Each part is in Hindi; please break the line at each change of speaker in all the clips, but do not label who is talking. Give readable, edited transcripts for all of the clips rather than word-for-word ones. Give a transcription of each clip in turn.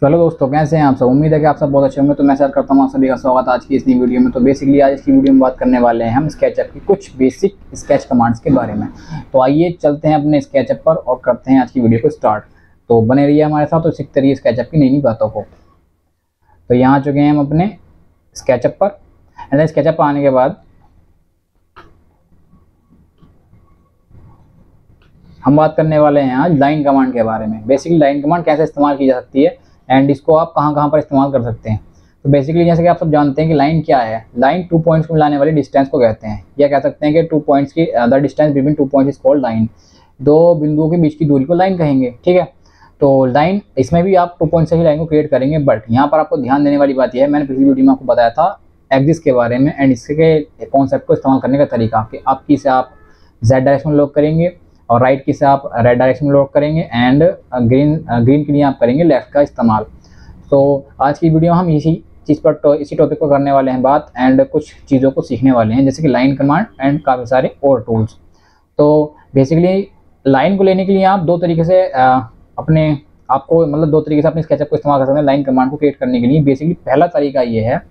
चलो दोस्तों, कैसे हैं आप सब। उम्मीद है कि आप सब बहुत अच्छे होंगे। तो मैं सर करता हूँ आप सभी का स्वागत आज की इस नई वीडियो में। तो बेसिकली आज की वीडियो में बात करने वाले हैं हम स्केचअप की कुछ बेसिक स्केच कमांड्स के बारे में। तो आइए चलते हैं अपने स्केचअप पर और करते हैं आज की वीडियो को स्टार्ट। तो बने रहिए हमारे साथ और सीखते रहिए स्केचअप की नई नई बातों को। तो यहाँ आ चुके हैं हम अपने स्केचअप पर। एंड स्केचअप पर आने के बाद हम बात करने वाले हैं आज लाइन कमांड के बारे में। बेसिकली लाइन कमांड कैसे इस्तेमाल की जा सकती है एंड इसको आप कहाँ कहाँ पर इस्तेमाल कर सकते हैं। तो बेसिकली जैसे कि आप सब जानते हैं कि लाइन क्या है। लाइन 2 पॉइंट्स को मिलाने वाली डिस्टेंस को कहते हैं, या कह सकते हैं कि 2 पॉइंट्स की the distance between 2 points is called line. दो बिंदुओं के बीच की दूरी को लाइन कहेंगे, ठीक है। तो लाइन, इसमें भी आप 2 पॉइंट से ही लाइन को क्रिएट करेंगे, बट यहाँ पर आपको ध्यान देने वाली बात यह है, मैंने पिछली वीडियो में आपको बताया था एक्सिस के बारे में एंड इसके कॉन्सेप्ट को इस्तेमाल करने का तरीका कि आप किसे आप जेड डायरेक्शन में लॉक करेंगे और राइट की से आप रेड डायरेक्शन में लॉक करेंगे एंड ग्रीन के लिए आप करेंगे लेफ्ट का इस्तेमाल। तो आज की वीडियो हम इसी चीज़ पर इसी टॉपिक पर करने वाले हैं बात एंड कुछ चीज़ों को सीखने वाले हैं, जैसे कि लाइन कमांड एंड काफ़ी सारे और टूल्स। तो बेसिकली लाइन को लेने के लिए आप दो तरीके से दो तरीके से अपने स्केचअप को इस्तेमाल कर सकते हैं लाइन कमांड को क्रिएट करने के लिए। बेसिकली पहला तरीका ये है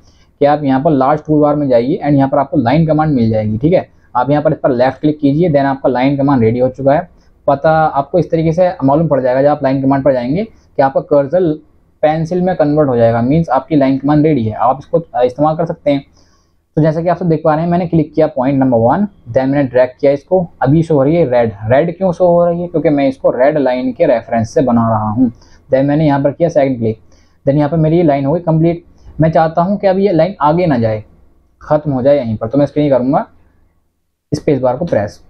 कि आप यहाँ पर लार्ज टूल बार में जाइए एंड यहाँ पर आपको लाइन कमांड मिल जाएगी, ठीक है। आप यहाँ पर इस पर लेफ्ट क्लिक कीजिए, देन आपका लाइन कमांड रेडी हो चुका है। पता आपको इस तरीके से मालूम पड़ जाएगा जब आप लाइन कमांड पर जाएंगे कि आपका कर्सर पेंसिल में कन्वर्ट हो जाएगा, मीन्स आपकी लाइन कमांड रेडी है, आप इसको इस्तेमाल कर सकते हैं। तो जैसा कि आप सब देख पा रहे हैं, मैंने क्लिक किया पॉइंट नंबर 1, देन मैंने ड्रैग किया इसको। अभी शो हो रही है रेड। रेड क्यों शो हो रही है? क्योंकि मैं इसको रेड लाइन के रेफरेंस से बना रहा हूँ। देन मैंने यहाँ पर किया सेकंड क्लिक, देन यहाँ पर मेरी ये लाइन हो गई कंप्लीट। मैं चाहता हूँ कि अब ये लाइन आगे ना जाए, खत्म हो जाए यहीं पर, तो मैं इसके लिए करूँगा स्पेस बार को प्रेस।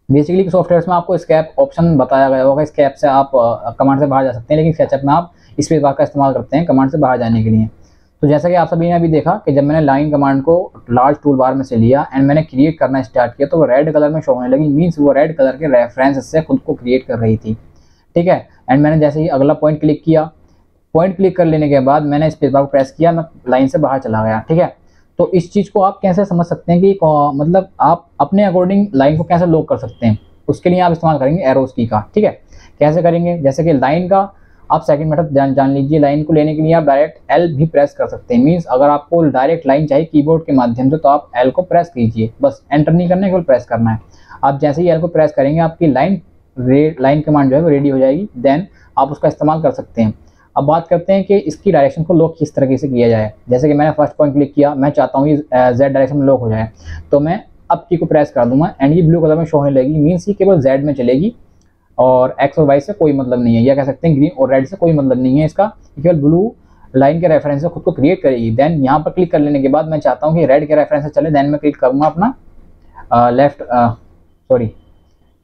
बेसिकली सॉफ्टवेयर में आपको स्केप ऑप्शन बताया गया होगा, स्केप से आप कमांड से बाहर जा सकते हैं, लेकिन स्केचअप में आप स्पेस बार का इस्तेमाल करते हैं कमांड से बाहर जाने के लिए। तो जैसा कि आप सभी ने अभी देखा कि जब मैंने लाइन कमांड को लार्ज टूल बार में से लिया एंड मैंने क्रिएट करना स्टार्ट किया तो वो रेड कलर में शो होने लगी, मीन्स वो रेड कलर के रेफरेंस से खुद को क्रिएट कर रही थी, ठीक है। एंड मैंने जैसे ही अगला पॉइंट क्लिक किया, पॉइंट क्लिक कर लेने के बाद मैंने स्पेस बार को प्रेस किया, मैं लाइन से बाहर चला गया, ठीक है। तो इस चीज़ को आप कैसे समझ सकते हैं कि मतलब आप अपने अकॉर्डिंग लाइन को कैसे लॉक कर सकते हैं, उसके लिए आप इस्तेमाल करेंगे एरोस की का, ठीक है। कैसे करेंगे? जैसे कि लाइन का आप सेकंड मेथड जान लीजिए। लाइन को लेने के लिए आप डायरेक्ट एल भी प्रेस कर सकते हैं, मीन्स अगर आपको डायरेक्ट लाइन चाहिए कीबोर्ड के माध्यम से तो आप एल को प्रेस कीजिए, बस एंटर नहीं करना है, केवल प्रेस करना है। आप जैसे ही एल को प्रेस करेंगे आपकी लाइन कमांड जो है वो रेडी हो जाएगी, देन आप उसका इस्तेमाल कर सकते हैं। अब बात करते हैं कि इसकी डायरेक्शन को लॉक किस तरीके से किया जाए। जैसे कि मैंने फर्स्ट पॉइंट क्लिक किया, मैं चाहता हूँ ये जेड डायरेक्शन में लॉक हो जाए, तो मैं अप की को प्रेस कर दूंगा एंड ये ब्लू कलर में शो होने लगेगी, मीन्स ये केवल जेड में चलेगी और एक्स और वाई से कोई मतलब नहीं है, या कह सकते हैं ग्रीन और रेड से कोई मतलब नहीं है इसका, केवल ब्लू लाइन के रेफरेंस से खुद को क्रिएट करेगी। देन यहाँ पर क्लिक कर लेने के बाद मैं चाहता हूँ कि रेड के रेफरेंस से चले, देन मैं क्लिक करूँगा अपना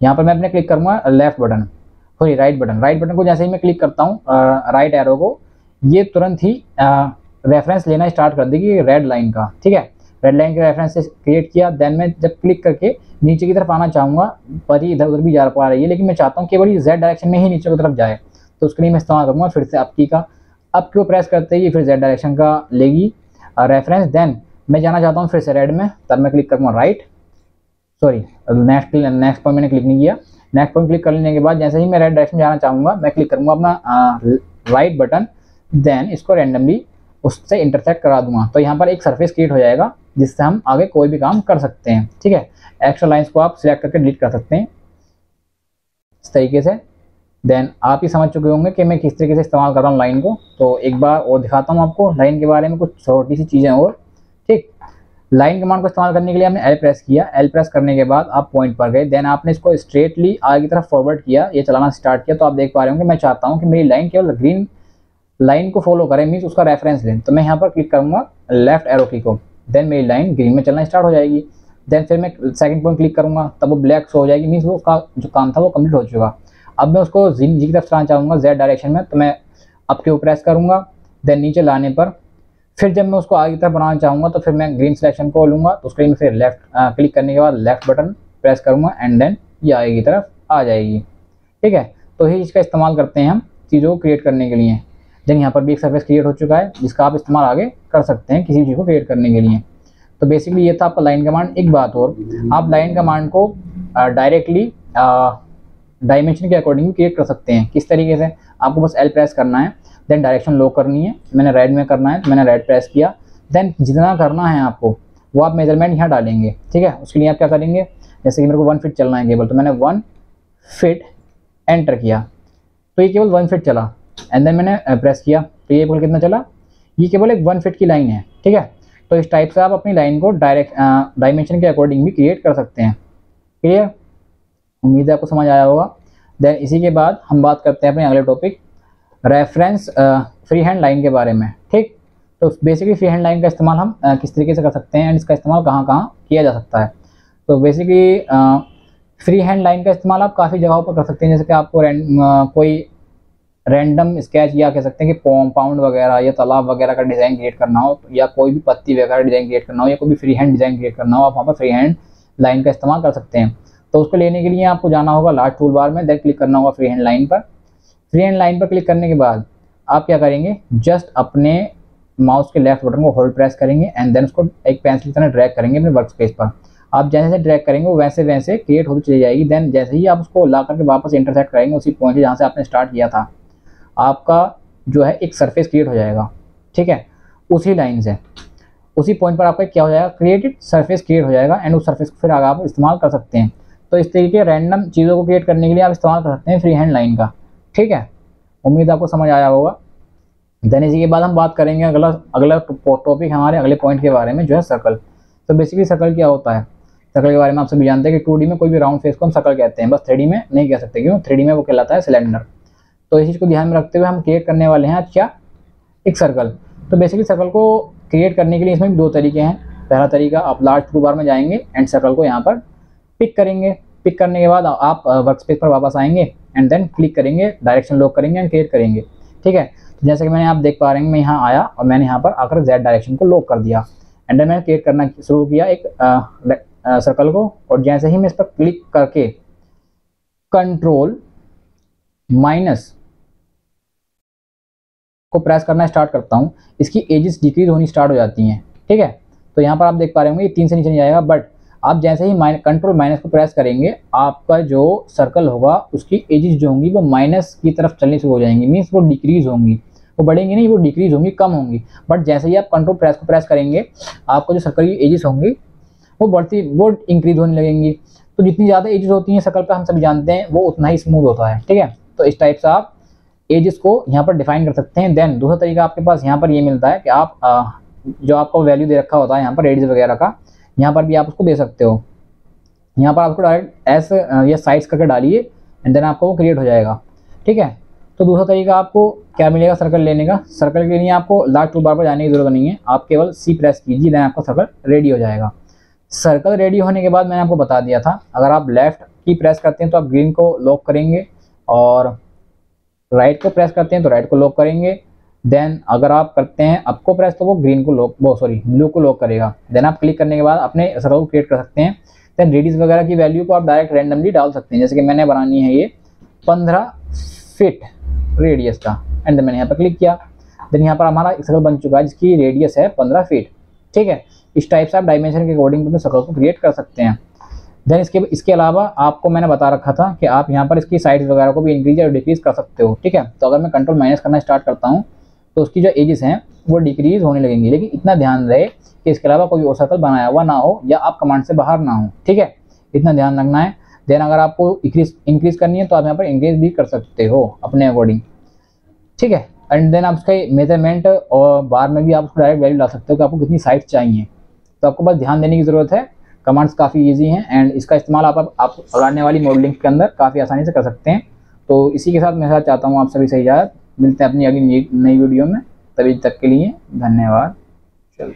यहाँ पर मैं अपने क्लिक करूँगा left button, sorry right button को जैसे ही मैं क्लिक करता हूँ राइट एरो को, ये तुरंत ही रेफरेंस लेना स्टार्ट कर देगी रेड लाइन का, ठीक है। रेड लाइन के रेफरेंस से क्रिएट किया, देन मैं जब क्लिक करके नीचे की तरफ आना चाहूँगा, पर ये इधर उधर भी जा पा रही है, लेकिन मैं चाहता हूँ केवल ये जेड डायरेक्शन में ही नीचे की तरफ जाए, तो उसके लिए मैं इस्तेमाल करूँगा फिर से अप की का। अप को प्रेस करते ही फिर जेड डायरेक्शन का लेगी रेफरेंस। देन मैं जाना चाहता हूँ फिर से रेड में, तब मैं क्लिक करूँगा राइट, सॉरी नेक्स्ट पॉइंट मैंने क्लिक नहीं किया। नेक्स्ट पॉइंट क्लिक कर लेने के बाद जैसे ही मैं रेड डायरेक्शन में जाना चाहूँगा, मैं क्लिक करूँगा अपना राइट बटन, देन इसको रैंडमली उससे इंटरसेक्ट करा दूंगा, तो यहाँ पर एक सरफेस क्रिएट हो जाएगा जिससे हम आगे कोई भी काम कर सकते हैं, ठीक है। एक्स्ट्रा लाइंस को आप सिलेक्ट करके डिलीट कर सकते हैं इस तरीके से। देन आप ही समझ चुके होंगे कि मैं किस तरीके से इस्तेमाल कर रहा हूँ लाइन को। तो एक बार और दिखाता हूँ आपको लाइन के बारे में कुछ छोटी सी चीज़ें और, ठीक। लाइन कमांड को इस्तेमाल करने के लिए आपने एल प्रेस किया, एल प्रेस करने के बाद आप पॉइंट पर गए, देन आपने इसको स्ट्रेटली आगे की तरफ फॉरवर्ड किया, ये चलाना स्टार्ट किया, तो आप देख पा रहे होंगे मैं चाहता हूँ कि मेरी लाइन केवल ग्रीन लाइन को फॉलो करें, मीन्स उसका रेफरेंस लें, तो मैं यहाँ पर क्लिक करूँगा लेफ्ट एरो की को, देन मेरी लाइन ग्रीन में चलना स्टार्ट हो जाएगी। देन फिर मैं सेकंड पॉइंट क्लिक करूँगा, तब वो ब्लैक शो हो जाएगी, मीन्स वो उसका जो काम था वो कंप्लीट हो चुका। अब मैं उसको जी की तरफ चलाना चाहूँगा जेड डायरेक्शन में, तो मैं अप के ऊपर प्रेस करूँगा, देन नीचे लाने पर फिर जब मैं उसको आगे की तरफ बनाना चाहूँगा तो फिर मैं ग्रीन सिलेक्शन को लूँगा, तो उसके लिए फिर लेफ्ट क्लिक करने के बाद लेफ्ट बटन प्रेस करूँगा एंड देन ये आगे की तरफ आ जाएगी, ठीक है। तो यही इसका इस्तेमाल करते हैं हम चीज़ों को क्रिएट करने के लिए। देन यहाँ पर भी एक सरफेस क्रिएट हो चुका है जिसका आप इस्तेमाल आगे कर सकते हैं किसी चीज़ को क्रिएट करने के लिए। तो बेसिकली ये था आपका लाइन कमांड। एक बात और, आप लाइन कमांड को डायरेक्टली डायमेंशन के अकॉर्डिंग क्रिएट कर सकते हैं। किस तरीके से? आपको बस एल प्रेस करना है, देन डायरेक्शन लॉक करनी है, मैंने राइट में करना है तो मैंने राइट प्रेस किया। देन जितना करना है आपको वो आप मेजरमेंट यहाँ डालेंगे, ठीक है। उसके लिए आप क्या करेंगे, जैसे कि मेरे को 1 फीट चलना है केबल, तो मैंने 1 फीट एंटर किया तो ये केवल 1 फीट चला। एंड देन मैंने प्रेस किया तो ये केवल कितना चला, ये केवल एक 1 फीट की लाइन है, ठीक है। तो इस टाइप से आप अपनी लाइन को डायमेंशन के अकॉर्डिंग भी क्रिएट कर सकते हैं। क्लियर, उम्मीद है आपको समझ आया होगा। देन इसी के बाद हम बात करते हैं अपने अगले topic reference free hand line के बारे में, ठीक। तो बेसिकली फ्री हैंड लाइन का इस्तेमाल हम किस तरीके से कर सकते हैं एंड इसका इस्तेमाल कहाँ कहाँ किया जा सकता है। तो बेसिकली फ्री हैंड लाइन का इस्तेमाल आप काफ़ी जगहों पर कर सकते हैं, जैसे कि आपको कोई रैंडम स्केच या कह सकते हैं कि पाउंड वगैरह या तालाब वगैरह का डिज़ाइन क्रिएट करना हो, या कोई भी पत्ती वगैरह डिज़ाइन क्रिएट करना हो, या कोई भी फ्री हैंड डिज़ाइन क्रिएट करना हो, आप वहाँ पर फ्री हैंड लाइन का इस्तेमाल कर सकते हैं। तो उसको लेने के लिए आपको जाना होगा लास्ट टूल बार में, देन क्लिक करना होगा फ्री हैंड लाइन पर। फ्री हैंड लाइन पर क्लिक करने के बाद आप क्या करेंगे, जस्ट अपने माउस के लेफ्ट बटन को होल्ड प्रेस करेंगे एंड देन उसको एक पेंसिल की तरह ड्रैग करेंगे अपने वर्क स्पेस पर। आप जैसे जैसे ड्रैग करेंगे वो वैसे वैसे क्रिएट होती चली जाएगी। देन जैसे ही आप उसको ला करके वापस इंटरसेक्ट करेंगे उसी पॉइंट जहाँ से आपने स्टार्ट किया था, आपका जो है एक सरफेस क्रिएट हो जाएगा, ठीक है। उसी लाइन से उसी पॉइंट पर आपका क्या हो जाएगा, क्रिएटेड सरफेस क्रिएट हो जाएगा एंड उस सरफेस को फिर आगे आप इस्तेमाल कर सकते हैं। तो इस तरीके रैंडम चीज़ों को क्रिएट करने के लिए आप इस्तेमाल कर सकते हैं फ्री हैंड लाइन का, ठीक है। उम्मीद आपको समझ आया होगा। देन इसी के बाद हम बात करेंगे अगला टॉपिक हमारे अगले पॉइंट के बारे में, जो है सर्कल। तो बेसिकली सर्कल क्या होता है, सर्कल के बारे में आप सभी जानते हैं कि 2D में कोई भी राउंड फेस को हम सर्कल कहते हैं, बस 3D में नहीं कह सकते, क्यों 3D में वो कहलाता है सिलेंडर। तो इस चीज़ को ध्यान में रखते हुए हम क्रिएट करने वाले हैं क्या, एक सर्कल। तो बेसिकली सर्कल को क्रिएट करने के लिए इसमें 2 तरीके हैं। पहला तरीका, आप लास्ट टूल बार में जाएंगे एंड सर्कल को यहाँ पर पिक करेंगे। पिक करने के बाद आप वर्क स्पेस पर वापस आएंगे एंड देन क्लिक करेंगे, डायरेक्शन लॉक करेंगे एंड क्रिएट करेंगे, ठीक है। तो जैसे कि मैंने आप देख पा रहे हैं, मैं यहाँ आया और मैंने यहाँ पर आकर Z डायरेक्शन को लॉक कर दिया एंड देन मैंने क्रिएट करना शुरू किया एक सर्कल को। और जैसे ही मैं इस पर क्लिक करके कंट्रोल माइनस को प्रेस करना स्टार्ट करता हूँ, इसकी एजेस डिक्रीज होनी स्टार्ट हो जाती हैं, ठीक है। तो यहाँ पर आप देख पा रहे होंगे ये 3 से नीचे नहीं जाएगा, बट आप जैसे ही कंट्रोल माइनस को प्रेस करेंगे आपका जो सर्कल होगा उसकी एजेस जो होंगी वो माइनस की तरफ चलनी शुरू हो जाएंगी, मीन्स वो डिक्रीज होंगी, वो बढ़ेंगी नहीं, वो डिक्रीज होंगी, कम होंगी। बट जैसे ही आप कंट्रोल को प्रेस करेंगे आपको जो सर्कल की एजेस होंगी वो इंक्रीज होने लगेंगी। तो जितनी ज़्यादा एजेस होती हैं सर्कल पर, हम सभी जानते हैं, वो उतना ही स्मूथ होता है, ठीक है। तो इस टाइप से आप एजेस को यहाँ पर डिफाइन कर सकते हैं। देन दूसरा तरीका आपके पास यहाँ पर ये मिलता है कि आप जो आपको वैल्यू दे रखा होता है यहाँ पर रेडियस वगैरह का, यहाँ पर भी आप उसको दे सकते हो। यहाँ पर आपको डायरेक्ट ऐसे या साइज करके डालिए एंड देन आपको वो क्रिएट हो जाएगा, ठीक है। तो दूसरा तरीका आपको क्या मिलेगा सर्कल लेने का, सर्कल के लिए आपको लास्ट टूल बार पर जाने की जरूरत नहीं है, आप केवल C प्रेस कीजिए, देन आपका सर्कल रेडी हो जाएगा। सर्कल रेडी होने के बाद मैंने आपको बता दिया था, अगर आप लेफ्ट की प्रेस करते हैं तो आप ग्रीन को लॉक करेंगे और राइट को प्रेस करते हैं तो राइट को लॉक करेंगे। देन अगर आप करते हैं अप को प्रेस तो वो ग्रीन को लॉक ब्लू को लॉक करेगा। देन आप क्लिक करने के बाद अपने सर्कल को क्रिएट कर सकते हैं। देन रेडियस वगैरह की वैल्यू को आप डायरेक्ट रैंडमली डाल सकते हैं, जैसे कि मैंने बनानी है ये 15 फीट रेडियस का एंड देन मैंने यहाँ पर क्लिक किया। देन यहाँ पर हमारा एक सर्कल बन चुका है जिसकी रेडियस है 15 फीट, ठीक है। इस टाइप से आप डायमेंशन के अकॉर्डिंग अपने सर्कल को क्रिएट कर सकते हैं। देन इसके अलावा आपको मैंने बता रखा था कि आप यहाँ पर इसकी साइड्स वगैरह को भी इंक्रीज और डिक्रीज कर सकते हो, ठीक है। तो अगर मैं कंट्रोल माइनस करना स्टार्ट करता हूँ तो उसकी जो एजेस हैं वो डिक्रीज होने लगेंगी, लेकिन इतना ध्यान रहे कि इसके अलावा कोई और सर्कल बनाया हुआ ना हो या आप कमांड से बाहर ना हो, ठीक है, इतना ध्यान रखना है। देन अगर आपको इंक्रीज करनी है तो आप यहाँ पर इंक्रीज भी कर सकते हो अपने अकॉर्डिंग, ठीक है। एंड देन आप उसका मेजरमेंट और बार में भी आप उसको डायरेक्ट वैल्यू ला सकते हो कि आपको कितनी साइज चाहिए। तो आपको बस ध्यान देने की ज़रूरत है। कमांड्स काफ़ी इजी हैं एंड इसका इस्तेमाल आप आने वाली मॉडलिंग के अंदर काफ़ी आसानी से कर सकते हैं। तो इसी के साथ मैं चाहता हूँ आप सभी से इजाज़त, मिलते हैं अपनी अगली नई वीडियो में, तभी तक के लिए धन्यवाद। चलते